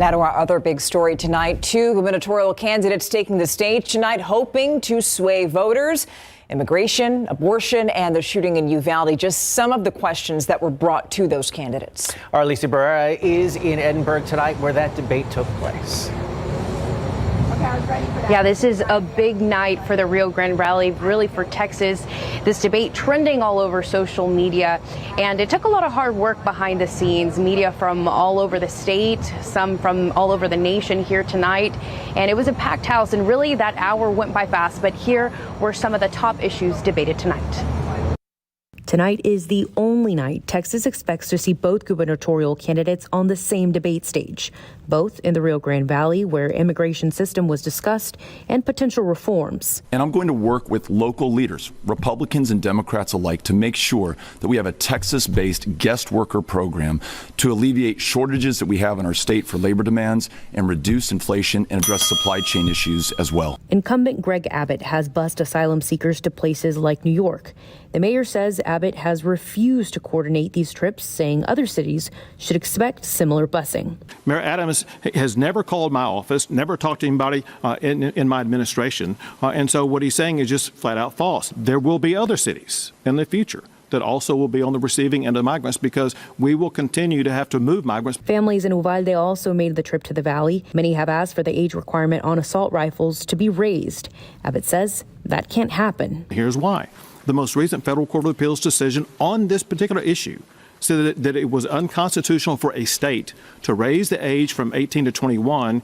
Now to our other big story tonight. Two gubernatorial candidates taking the stage tonight, hoping to sway voters. Immigration, abortion, and the shooting in Uvalde, just some of the questions that were brought to those candidates. Our Lisa Barrera is in Edinburgh tonight, where that debate took place. Yeah, this is a big night for the Rio Grande Valley, really for Texas. This debate trending all over social media, and it took a lot of hard work behind the scenes. Media from all over the state, some from all over the nation here tonight, and it was a packed house, and really that hour went by fast, but here were some of the top issues debated tonight. Tonight is the only night Texas expects to see both gubernatorial candidates on the same debate stage, both in the Rio Grande Valley, where immigration system was discussed, and potential reforms. And I'm going to work with local leaders, Republicans and Democrats alike, to make sure that we have a Texas-based guest worker program to alleviate shortages that we have in our state for labor demands and reduce inflation and address supply chain issues as well. Incumbent Greg Abbott has bused asylum seekers to places like New York. The mayor says Abbott has refused to coordinate these trips, saying other cities should expect similar busing. Mayor Adams has never called my office, never talked to anybody in my administration. And so what he's saying is just flat out false. There will be other cities in the future that also will be on the receiving end of migrants, because we will continue to have to move migrants. Families in Uvalde also made the trip to the valley. Many have asked for the age requirement on assault rifles to be raised. Abbott says that can't happen. Here's why. The most recent federal court of appeals decision on this particular issue said that it was unconstitutional for a state to raise the age from 18 to 21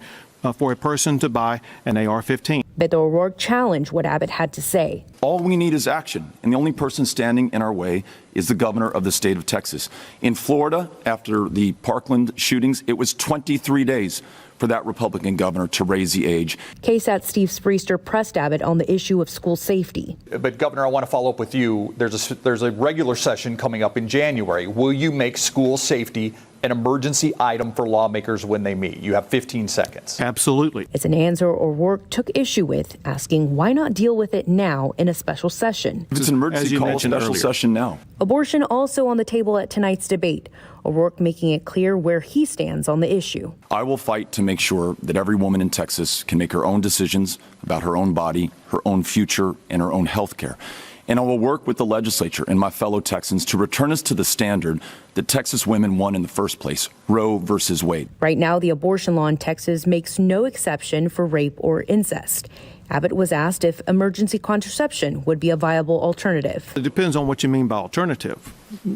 for a person to buy an AR-15. Beto O'Rourke challenged what Abbott had to say. All we need is action, and the only person standing in our way is the governor of the state of Texas. In Florida, after the Parkland shootings, it was 23 days for that Republican governor to raise the age. KSAT Steve Spriester pressed Abbott on the issue of school safety. But Governor, I want to follow up with you. There's a regular session coming up in January. Will you make school safety an emergency item for lawmakers when they meet? You have 15 seconds. Absolutely. It's an answer O'Rourke took issue with, asking why not deal with it now in a special session. If it's an emergency, call a special session now. Abortion also on the table at tonight's debate. O'Rourke making it clear where he stands on the issue. I will fight to make sure that every woman in Texas can make her own decisions about her own body, her own future, and her own health care. And I will work with the legislature and my fellow Texans to return us to the standard that Texas women won in the first place, Roe versus Wade. Right now, the abortion law in Texas makes no exception for rape or incest. Abbott was asked if emergency contraception would be a viable alternative. It depends on what you mean by alternative.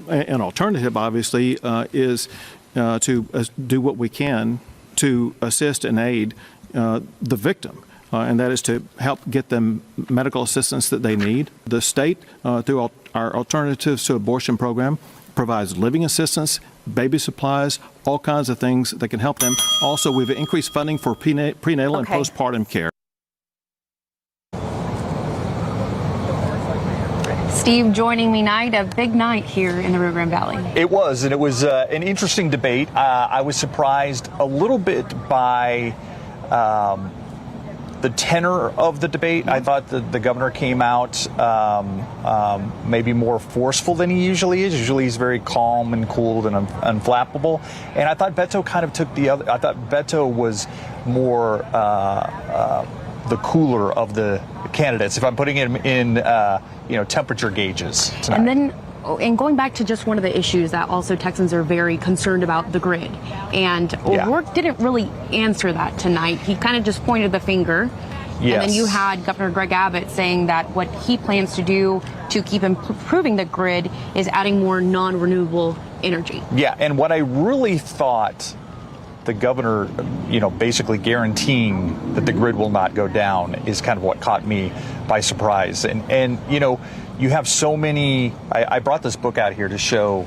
An alternative, obviously, is to do what we can to assist and aid the victim. And that is to help get them medical assistance that they need. The state, through our Alternatives to Abortion program, provides living assistance, baby supplies, all kinds of things that can help them. Also, we've increased funding for prenatal and postpartum care. Steve joining me tonight, a big night here in the Rio Grande Valley. It was, and it was an interesting debate. I was surprised a little bit by the tenor of the debate. I thought the governor came out maybe more forceful than he usually is. Usually he's very calm and cooled and unflappable. And I thought Beto kind of took the other. I thought Beto was more the cooler of the candidates, if I'm putting him in temperature gauges tonight. And then, and going back to just one of the issues that also Texans are very concerned about, the grid. And O'Rourke didn't really answer that tonight. He kind of just pointed the finger. Yes. And then you had Governor Greg Abbott saying that what he plans to do to keep improving the grid is adding more non-renewable energy. Yeah, and what I really thought the governor, basically guaranteeing that the grid will not go down is kind of what caught me by surprise. And you have so many, I brought this book out here to show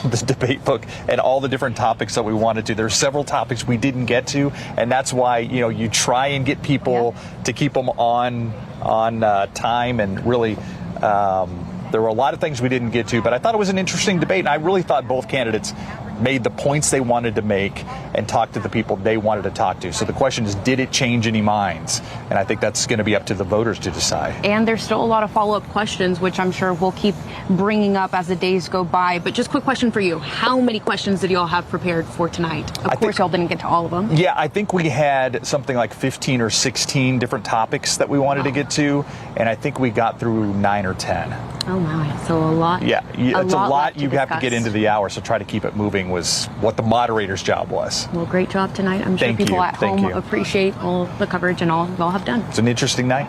the debate book and all the different topics that we wanted to. There's several topics we didn't get to, and that's why, you try and get people to keep them on time, and really, there were a lot of things we didn't get to, but I thought it was an interesting debate, and I really thought both candidates made the points they wanted to make, and talked to the people they wanted to talk to. So the question is, did it change any minds? And I think that's going to be up to the voters to decide. And there's still a lot of follow-up questions, which I'm sure we'll keep bringing up as the days go by. But just quick question for you. How many questions did y'all have prepared for tonight? Of course, y'all didn't get to all of them. Yeah, I think we had something like 15 or 16 different topics that we wanted to get to, and I think we got through 9 or 10. Oh my, so a lot. Yeah, it's a lot you have to discuss. get into the hour, so try to keep it moving was what the moderator's job was. Well, great job tonight. I'm sure Thank people you. at Thank home you. appreciate all the coverage and all y'all have done. It's an interesting night.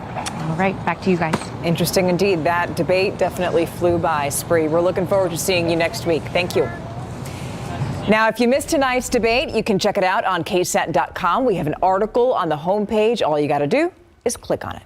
All right, back to you guys. Interesting indeed. That debate definitely flew by, Spree. We're looking forward to seeing you next week. Thank you. Now, if you missed tonight's debate, you can check it out on ksat.com. We have an article on the homepage. All you got to do is click on it.